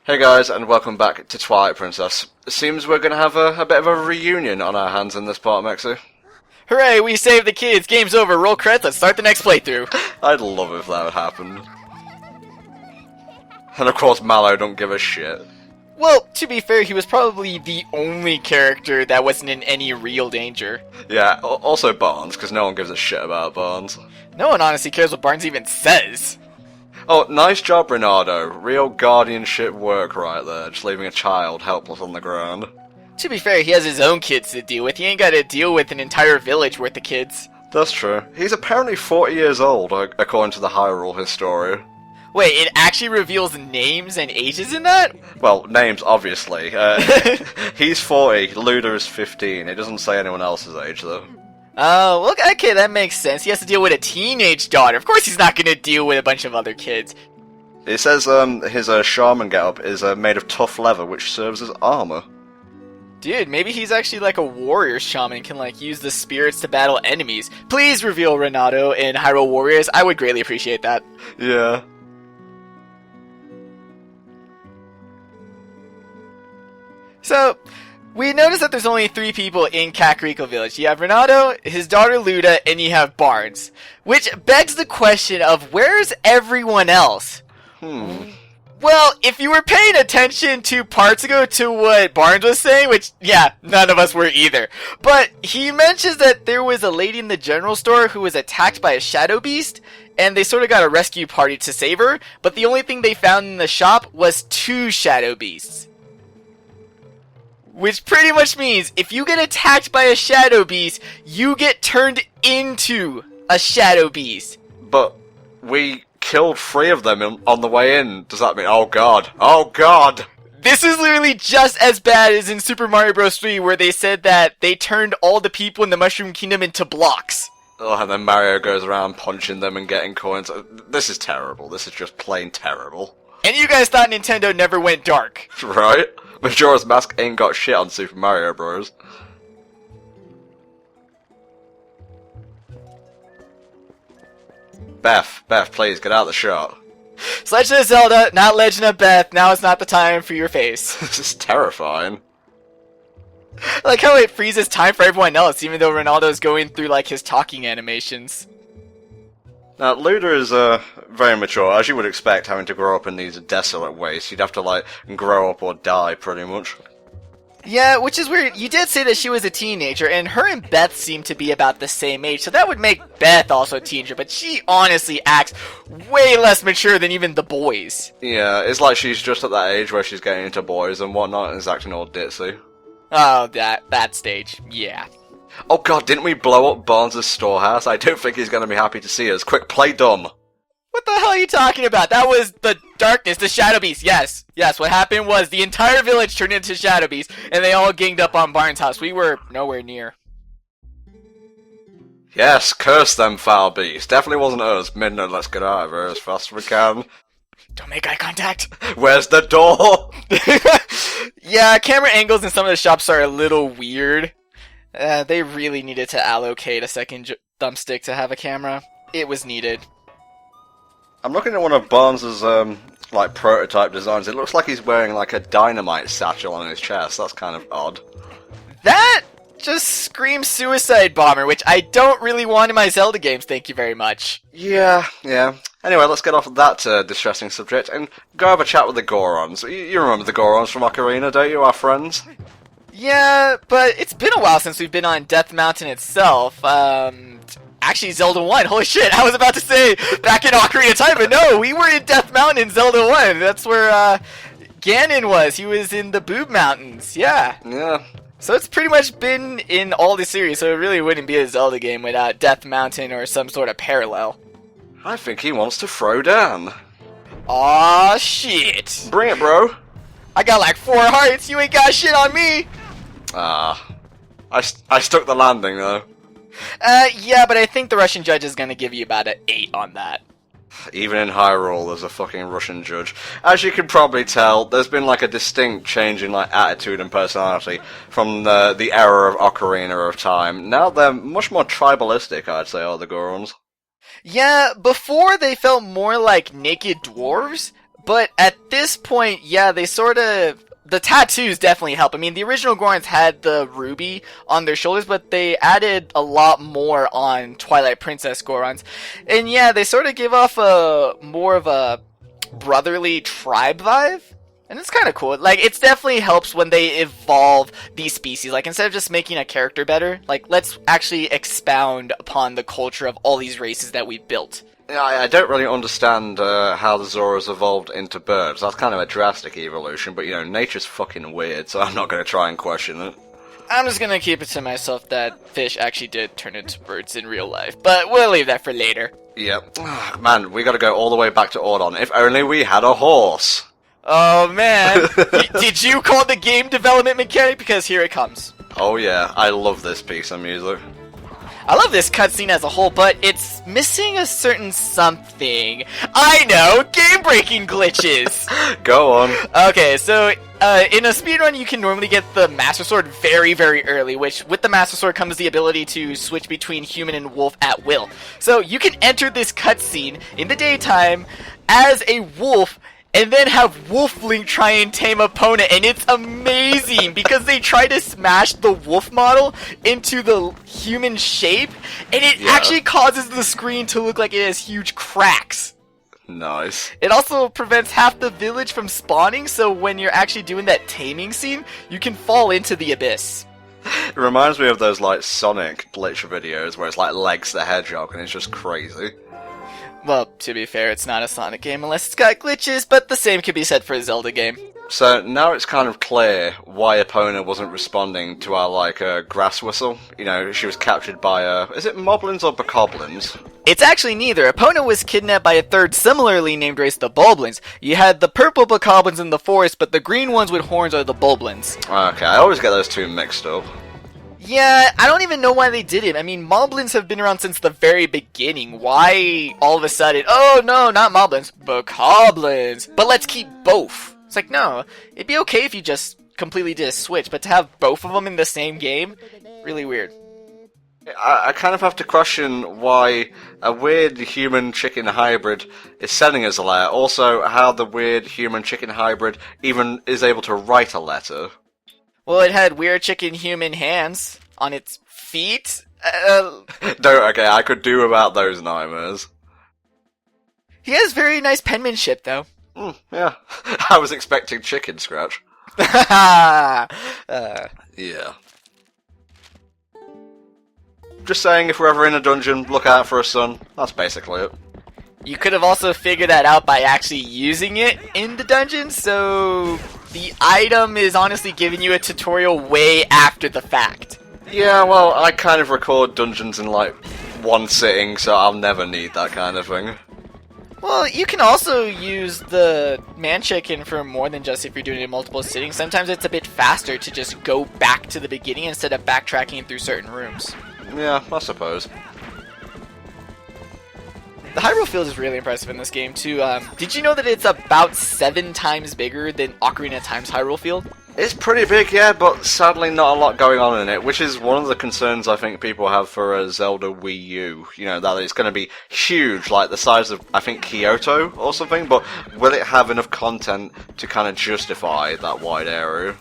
Hey guys, and welcome back to Twilight Princess. It seems we're gonna have a bit of a reunion on our hands in this part, Mexi. Hooray, we saved the kids, game's over, roll credits, let's start the next playthrough. I'd love if that would happen. And of course Mallow don't give a shit. Well, to be fair, he was probably the only character that wasn't in any real danger. Yeah, also Barnes, because no one gives a shit about Barnes. No one honestly cares what Barnes even says. Oh, nice job, Renato. Real guardianship work right there, just leaving a child helpless on the ground. To be fair, he has his own kids to deal with. He ain't gotta deal with an entire village worth of kids. That's true. He's apparently 40 years old, according to the Hyrule historian. Wait, it actually reveals names and ages in that? Well, names, obviously. He's 40, Luda is 15. It doesn't say anyone else's age, though. Oh, well, okay, that makes sense. He has to deal with a teenage daughter. Of course he's not gonna deal with a bunch of other kids. It says his shaman getup is made of tough leather, which serves as armor. Dude, maybe he's actually like a warrior shaman and can like use the spirits to battle enemies. Please reveal Renato in Hyrule Warriors. I would greatly appreciate that. Yeah. So, we notice that there's only 3 people in Kakariko Village. You have Renato, his daughter Luda, and you have Barnes. Which begs the question of where's everyone else? Well, if you were paying attention 2 parts ago to what Barnes was saying, which, yeah, none of us were either. But he mentions that there was a lady in the general store who was attacked by a shadow beast, and they sort of got a rescue party to save her, but the only thing they found in the shop was 2 shadow beasts. Which pretty much means, if you get attacked by a shadow beast, you get turned into a shadow beast. But we killed 3 of them on the way in. Does that mean... Oh god. Oh god! This is literally just as bad as in Super Mario Bros. 3, where they said that they turned all the people in the Mushroom Kingdom into blocks. Oh, and then Mario goes around punching them and getting coins. This is terrible. This is just plain terrible. And you guys thought Nintendo never went dark. Right? Majora's Mask ain't got shit on Super Mario Bros. Beth, please, get out of the shot. It's Legend of Zelda, not Legend of Beth. Now is not the time for your face. This is terrifying. I like how it freezes time for everyone else, even though Ronaldo's going through, like, his talking animations. Now, Luda is very mature, as you would expect, having to grow up in these desolate wastes. You'd have to, like, grow up or die, pretty much. Yeah, which is weird. You did say that she was a teenager, and her and Beth seem to be about the same age, so that would make Beth also a teenager, but she honestly acts way less mature than even the boys. Yeah, it's like she's just at that age where she's getting into boys and whatnot, and is acting all ditzy. Oh, that stage, yeah. Oh god, didn't we blow up Barnes' storehouse? I don't think he's gonna be happy to see us. Quick, play dumb. What the hell are you talking about? That was the darkness, the Shadow Beast. Yes, what happened was the entire village turned into Shadow Beast, and they all ganged up on Barnes' house. We were nowhere near. Yes, curse them foul beasts. Definitely wasn't us. Midna, let's get out of here as fast as we can. Don't make eye contact. Where's the door? Yeah, camera angles in some of the shops are a little weird. They really needed to allocate a second thumbstick to have a camera. It was needed. I'm looking at one of Barnes' like prototype designs. It looks like he's wearing like a dynamite satchel on his chest. That's kind of odd. That just screams suicide bomber, which I don't really want in my Zelda games, thank you very much. Yeah. Anyway, let's get off of that distressing subject and go have a chat with the Gorons. You remember the Gorons from Ocarina, don't you, our friends? Yeah, but it's been a while since we've been on Death Mountain itself. Actually, Zelda 1. Holy shit, I was about to say back in Ocarina of Time, but no, we were in Death Mountain in Zelda 1. That's where Ganon was. He was in the Boob Mountains. Yeah. So it's pretty much been in all the series, so it really wouldn't be a Zelda game without Death Mountain or some sort of parallel. I think he wants to throw down. Aw, shit. Bring it, bro. I got like 4 hearts. You ain't got shit on me. I stuck the landing, though. Yeah, but I think the Russian judge is gonna give you about an 8 on that. Even in Hyrule, there's a fucking Russian judge. As you can probably tell, there's been like a distinct change in like attitude and personality from the era of Ocarina of Time. Now they're much more tribalistic, I'd say, are the Gorons. Yeah, before they felt more like naked dwarves, But at this point, yeah, they sort of... The tattoos definitely help. I mean, the original Gorons had the ruby on their shoulders, but they added a lot more on Twilight Princess Gorons. And yeah, they sort of give off a more of a brotherly tribe vibe. And it's kind of cool. Like, it definitely helps when they evolve these species. Like, instead of just making a character better, like, let's actually expound upon the culture of all these races that we've built. Yeah, I don't really understand how the Zoras evolved into birds. That's kind of a drastic evolution, but, you know, nature's fucking weird, so I'm not going to try and question it. I'm just going to keep it to myself that fish actually did turn into birds in real life, but we'll leave that for later. Yep. Man, we got to go all the way back to Ordon. If only we had a horse. Oh, man. Did you call the game development mechanic? Because here it comes. Oh, yeah. I love this piece of music. I love this cutscene as a whole, but it's missing a certain something. I know! Game-breaking glitches! Go on. Okay, so, in a speedrun, you can normally get the Master Sword very, very early, which, with the Master Sword comes the ability to switch between human and wolf at will. So, you can enter this cutscene in the daytime as a wolf, and then have Wolfling try and tame opponent, and it's amazing because they try to smash the wolf model into the human shape, and it actually causes the screen to look like it has huge cracks. Nice. It also prevents half the village from spawning, so when you're actually doing that taming scene, you can fall into the abyss. It reminds me of those, like, Sonic glitch videos where it's like Legs the Hedgehog, and it's just crazy. Well, to be fair, it's not a Sonic game unless it's got glitches, but the same could be said for a Zelda game. So now it's kind of clear why Epona wasn't responding to our, like, grass whistle. You know, she was captured by, is it moblins or bokoblins? It's actually neither. Epona was kidnapped by a third similarly named race, the Bulblins. You had the purple bokoblins in the forest, but the green ones with horns are the Bulblins. Okay, I always get those two mixed up. Yeah, I don't even know why they did it. I mean, Moblins have been around since the very beginning. Why all of a sudden, oh no, not Moblins, Bokoblins. But let's keep both. It's like, no, it'd be okay if you just completely did a switch, but to have both of them in the same game, really weird. I kind of have to question why a weird human-chicken hybrid is sending us a letter. Also, how the weird human-chicken hybrid even is able to write a letter. Well, it had weird chicken human hands on its feet. Okay, I could do without those nightmares. He has very nice penmanship, though. Yeah. I was expecting chicken scratch. Yeah. Just saying, if we're ever in a dungeon, look out for a sun. That's basically it. You could have also figured that out by actually using it in the dungeon, so the item is honestly giving you a tutorial way after the fact. Yeah, well, I kind of record dungeons in, like, one sitting, so I'll never need that kind of thing. Well, you can also use the man-chicken for more than just if you're doing it in multiple sittings. Sometimes it's a bit faster to just go back to the beginning instead of backtracking through certain rooms. Yeah, I suppose. The Hyrule field is really impressive in this game, too. Did you know that it's about 7 times bigger than Ocarina of Time's Hyrule field? It's pretty big, yeah, but sadly not a lot going on in it, which is one of the concerns I think people have for a Zelda Wii U. You know, that it's going to be huge, like the size of, I think, Kyoto or something, but will it have enough content to kind of justify that wide area?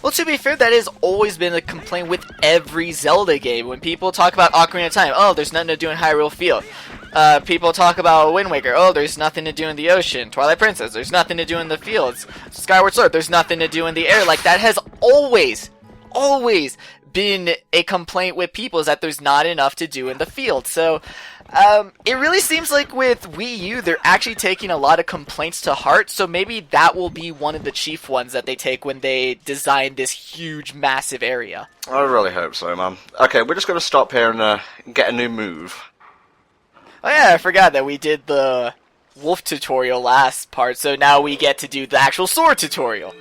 Well, to be fair, that has always been a complaint with every Zelda game. When people talk about Ocarina of Time, oh, there's nothing to do in Hyrule Field. People talk about Wind Waker, oh, there's nothing to do in the ocean. Twilight Princess, there's nothing to do in the fields. Skyward Sword, there's nothing to do in the air. Like, that has always been a complaint with people, is that there's not enough to do in the field. So, it really seems like with Wii U, they're actually taking a lot of complaints to heart, so maybe that will be one of the chief ones that they take when they design this huge, massive area. I really hope so, man. Okay, we're just going to stop here and get a new move. Oh yeah, I forgot that we did the wolf tutorial last part, so now we get to do the actual sword tutorial.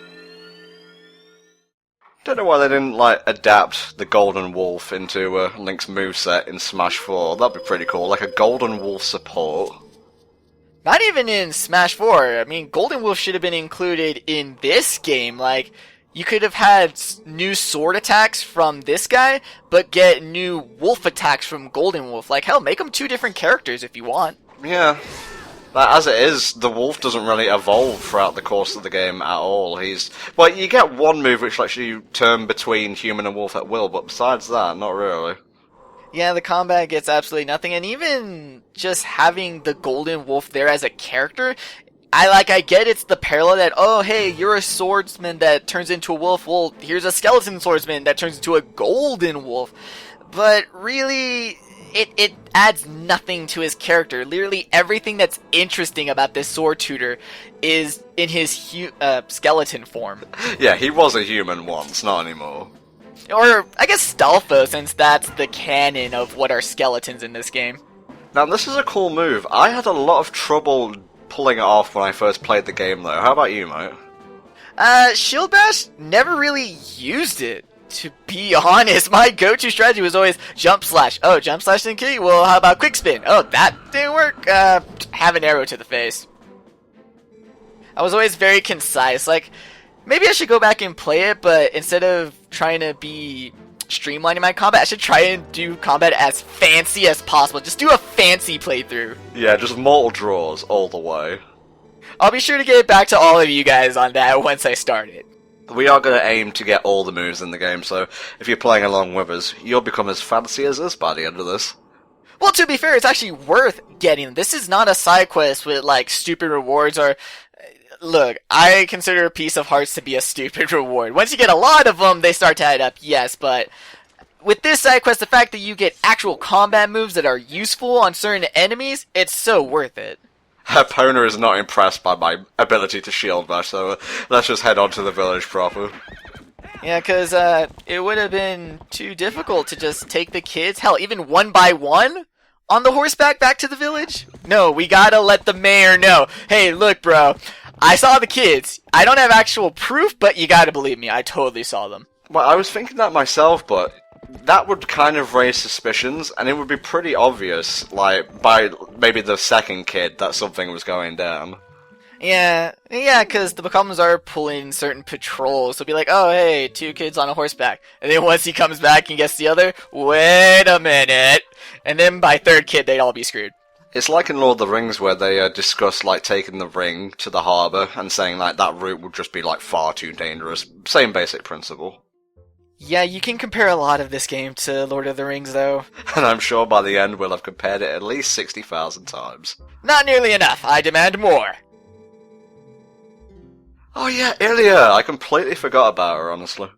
Don't know why they didn't, like, adapt the Golden Wolf into Link's moveset in Smash 4. That'd be pretty cool, like a Golden Wolf support. Not even in Smash 4. I mean, Golden Wolf should have been included in this game. Like, you could have had new sword attacks from this guy, but get new wolf attacks from Golden Wolf. Like, hell, make them 2 different characters if you want. Yeah. Like, as it is, the wolf doesn't really evolve throughout the course of the game at all. Well, you get one move which lets you turn between human and wolf at will, but besides that, not really. Yeah, the combat gets absolutely nothing, and even just having the golden wolf there as a character, I get it's the parallel that, oh, hey, you're a swordsman that turns into a wolf, well, here's a skeleton swordsman that turns into a golden wolf. But really, it adds nothing to his character. Literally everything that's interesting about this sword tutor is in his skeleton form. Yeah, he was a human once, not anymore. Or, I guess Stalfo, since that's the canon of what are skeletons in this game. Now, this is a cool move. I had a lot of trouble pulling it off when I first played the game, though. How about you, mate? Shield Bash never really used it. To be honest, my go-to strategy was always jump slash. Oh, jump slash didn't kill you? Well, how about quick spin? Oh, that didn't work? Have an arrow to the face. I was always very concise. Like, maybe I should go back and play it, but instead of trying to be streamlining my combat, I should try and do combat as fancy as possible. Just do a fancy playthrough. Yeah, just mortal draws all the way. I'll be sure to get back to all of you guys on that once I start it. We are going to aim to get all the moves in the game, so if you're playing along with us, you'll become as fancy as us by the end of this. Well, to be fair, it's actually worth getting them. This is not a side quest with, like, stupid rewards or... Look, I consider a piece of hearts to be a stupid reward. Once you get a lot of them, they start to add up, yes, but... With this side quest, the fact that you get actual combat moves that are useful on certain enemies, it's so worth it. Epona is not impressed by my ability to shield bash, so let's just head on to the village proper. Yeah, because it would have been too difficult to just take the kids, hell, even one by one, on the horseback back to the village. No, we gotta let the mayor know. Hey, look, bro, I saw the kids. I don't have actual proof, but you gotta believe me, I totally saw them. Well, I was thinking that myself, but that would kind of raise suspicions, and it would be pretty obvious, like, by maybe the second kid, that something was going down. Yeah, because the Becomes are pulling certain patrols, so be like, oh, hey, 2 kids on a horseback. And then once he comes back and gets the other, wait a minute. And then by 3rd kid, they'd all be screwed. It's like in Lord of the Rings where they discuss, like, taking the ring to the harbour and saying, like, that route would just be, like, far too dangerous. Same basic principle. Yeah, you can compare a lot of this game to Lord of the Rings, though. And I'm sure by the end we'll have compared it at least 60,000 times. Not nearly enough. I demand more. Oh yeah, Ilia! I completely forgot about her, honestly.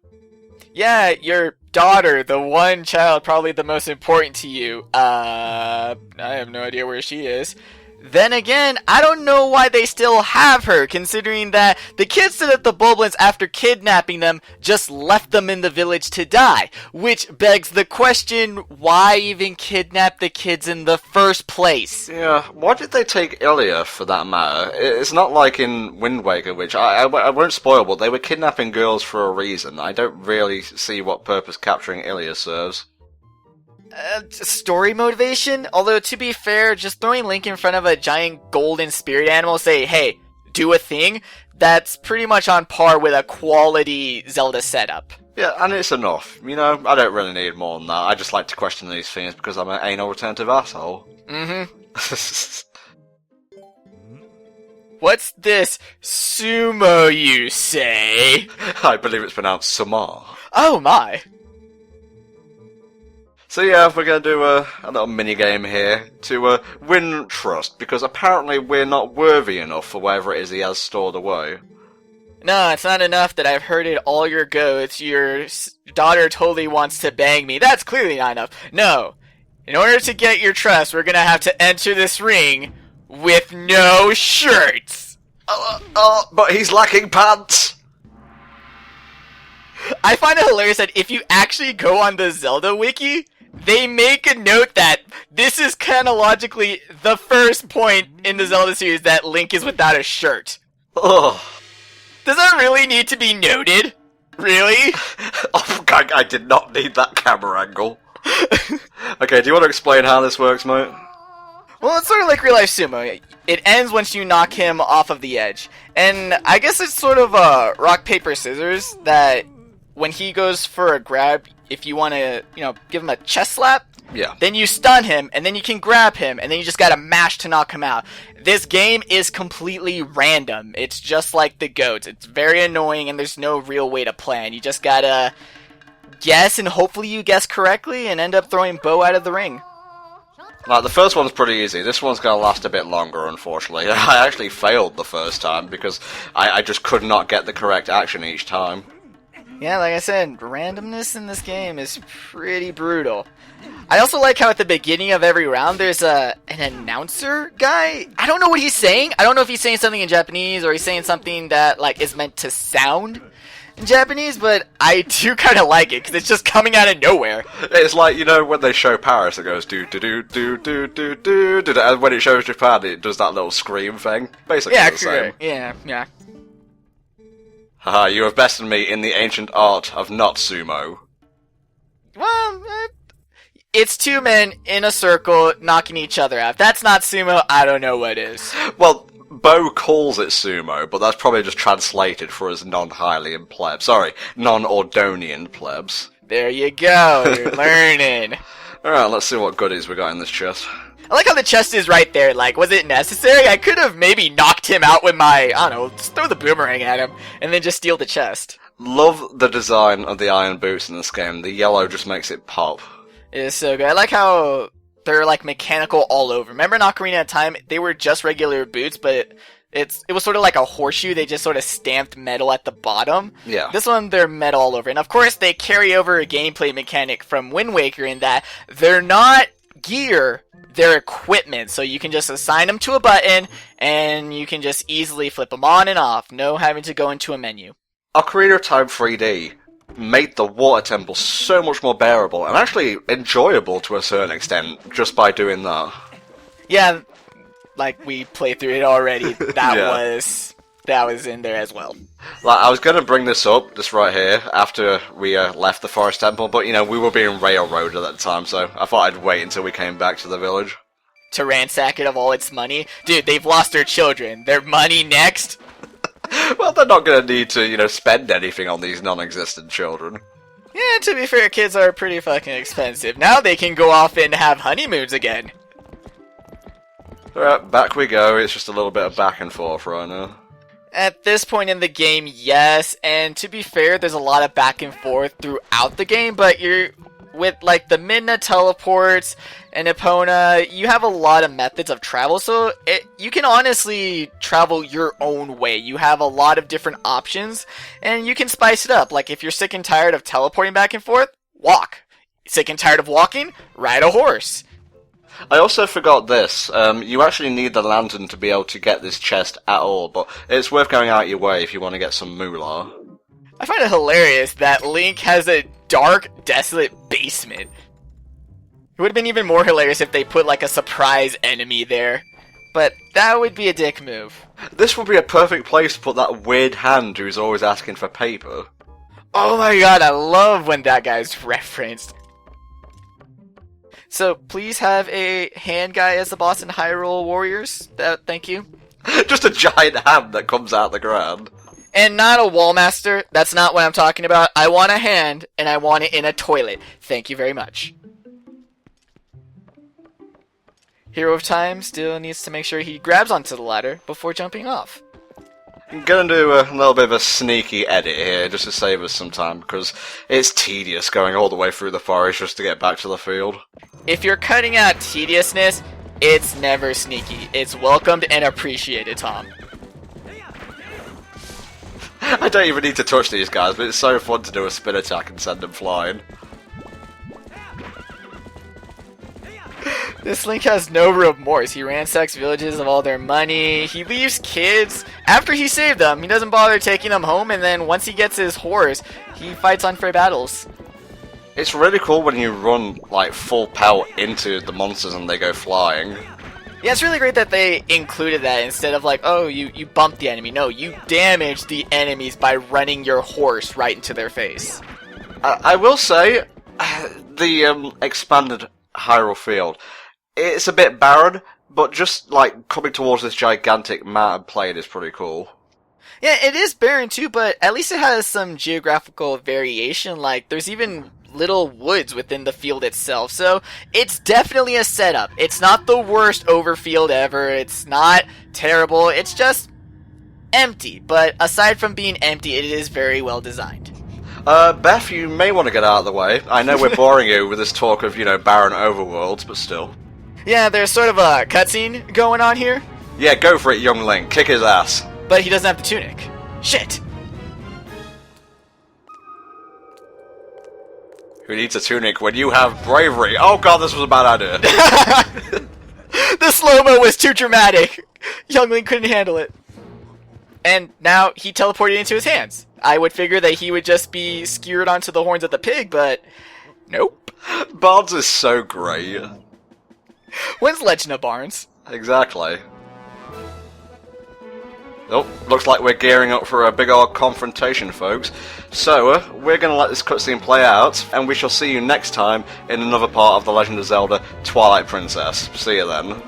Yeah, your daughter, the one child probably the most important to you. I have no idea where she is. Then again, I don't know why they still have her, considering that the kids said that the Boblins, after kidnapping them, just left them in the village to die. Which begs the question, why even kidnap the kids in the first place? Yeah, why did they take Ilia, for that matter? It's not like in Wind Waker, which I won't spoil, but they were kidnapping girls for a reason. I don't really see what purpose capturing Ilia serves. Story motivation? Although, to be fair, just throwing Link in front of a giant golden spirit animal, say, hey, do a thing, that's pretty much on par with a quality Zelda setup. Yeah, and it's enough. You know, I don't really need more than that. I just like to question these things because I'm an anal retentive asshole. What's this sumo you say? I believe it's pronounced Samar. Oh my. So yeah, we're going to do a little mini-game here to win trust, because apparently we're not worthy enough for whatever it is he has stored away. No, it's not enough that I've heard it all year ago. It's your daughter totally wants to bang me. That's clearly not enough. No. In order to get your trust, we're going to have to enter this ring with no shirts. But he's lacking pants! I find it hilarious that if you actually go on the Zelda wiki, they make a note that this is chronologically the first point in the Zelda series that Link is without a shirt. Ugh. Does that really need to be noted? Really? Oh, I did not need that camera angle. Okay, do you want to explain how this works, mate? Well, it's sort of like real life sumo. It ends once you knock him off of the edge. And I guess it's sort of rock, paper, scissors that when he goes for a grab, if you want to, give him a chest slap, Yeah. Then you stun him, and then you can grab him, and then you just gotta mash to knock him out. This game is completely random. It's just like the goats. It's very annoying, and there's no real way to plan. You just gotta guess, and hopefully you guess correctly, and end up throwing Bo out of the ring. Like, the first one's pretty easy. This one's going to last a bit longer, unfortunately. I actually failed the first time because I just could not get the correct action each time. Yeah, like I said, randomness in this game is pretty brutal. I also like how at the beginning of every round there's an announcer guy. I don't know what he's saying. I don't know if he's saying something in Japanese or he's saying something that like is meant to sound in Japanese, but I do kind of like it because it's just coming out of nowhere. It's like, you know, when they show Paris, it goes do do do do do do do do, and when it shows Japan, it does that little scream thing. Basically, Yeah, the same. yeah. Haha, you have bested me in the ancient art of not sumo. Well, it's two men in a circle knocking each other out. If that's not sumo, I don't know what is. Well, Bo calls it sumo, but that's probably just translated for us non-Hylian plebs. Sorry, non-Ordonian plebs. There you go, you're learning. Alright, let's see what goodies we got in this chest. I like how the chest is right there. Like, was it necessary? I could have maybe knocked him out with my, I don't know, just throw the boomerang at him, and then just steal the chest. Love the design of the iron boots in this game. The yellow just makes it pop. It is so good. I like how they're, like, mechanical all over. Remember in Ocarina of Time, they were just regular boots, but it was sort of like a horseshoe. They just sort of stamped metal at the bottom. Yeah. This one, they're metal all over. And, of course, they carry over a gameplay mechanic from Wind Waker in that they're not gear, they're equipment. So you can just assign them to a button, and you can just easily flip them on and off. No having to go into a menu. Ocarina of Time 3D made the water temple so much more bearable and actually enjoyable to a certain extent just by doing that. Yeah, like we played through it already. That Yeah. that was in there as well. Like, I was going to bring this up, just right here, after we left the forest temple, but, you know, we were being railroaded at the time, so I thought I'd wait until we came back to the village. To ransack it of all its money? Dude, they've lost their children. Their money next? Well, they're not going to need to, you know, spend anything on these non-existent children. Yeah, to be fair, kids are pretty fucking expensive. Now they can go off and have honeymoons again. Alright, back we go. It's just a little bit of back and forth right now. At this point in the game, yes, and to be fair, there's a lot of back and forth throughout the game, but you're with, like, the Midna teleports and Epona, you have a lot of methods of travel, so you can honestly travel your own way. You have a lot of different options, and you can spice it up. Like, if you're sick and tired of teleporting back and forth, walk. Sick and tired of walking? Ride a horse. I also forgot this. You actually need the lantern to be able to get this chest at all, but it's worth going out your way if you want to get some moolah. I find it hilarious that Link has a dark, desolate basement. It would have been even more hilarious if they put like a surprise enemy there. But that would be a dick move. This would be a perfect place to put that weird hand who's always asking for paper. Oh my god, I love when that guy's referenced. So, please have a hand guy as the boss in Hyrule Warriors. Thank you. Just a giant hand that comes out the ground. And not a wall master. That's not what I'm talking about. I want a hand, and I want it in a toilet. Thank you very much. Hero of Time still needs to make sure he grabs onto the ladder before jumping off. I'm gonna do a little bit of a sneaky edit here, just to save us some time, because it's tedious going all the way through the forest just to get back to the field. If you're cutting out tediousness, it's never sneaky. It's welcomed and appreciated, Tom. I don't even need to touch these guys, but it's so fun to do a spin attack and send them flying. This Link has no remorse. He ransacks villages of all their money. He leaves kids. After he saved them, he doesn't bother taking them home, and then once he gets his horse, he fights unfair battles. It's really cool when you run, like, full pelt into the monsters and they go flying. Yeah, it's really great that they included that instead of like, oh, you bumped the enemy. No, you damaged the enemies by running your horse right into their face. I will say, the expanded Hyrule field, it's a bit barren, but just, like, coming towards this gigantic mountain plain is pretty cool. Yeah, it is barren too, but at least it has some geographical variation. Like, there's even little woods within the field itself, so it's definitely a setup. It's not the worst overfield ever, it's not terrible, it's just empty, but aside from being empty, it is very well designed. Beth, you may want to get out of the way. I know we're boring you with this talk of, barren overworlds, but still. Yeah, there's sort of a cutscene going on here. Yeah, go for it, young Link. Kick his ass. But he doesn't have the tunic. Shit! Who needs a tunic when you have bravery? Oh god, this was a bad idea. The slow-mo was too dramatic. Young Link couldn't handle it. And now he teleported into his hands. I would figure that he would just be skewered onto the horns of the pig, but nope. Barnes is so great. When's Legend of Barnes? Exactly. Oh, looks like we're gearing up for a big old confrontation, folks. So, we're going to let this cutscene play out, and we shall see you next time in another part of The Legend of Zelda Twilight Princess. See you then.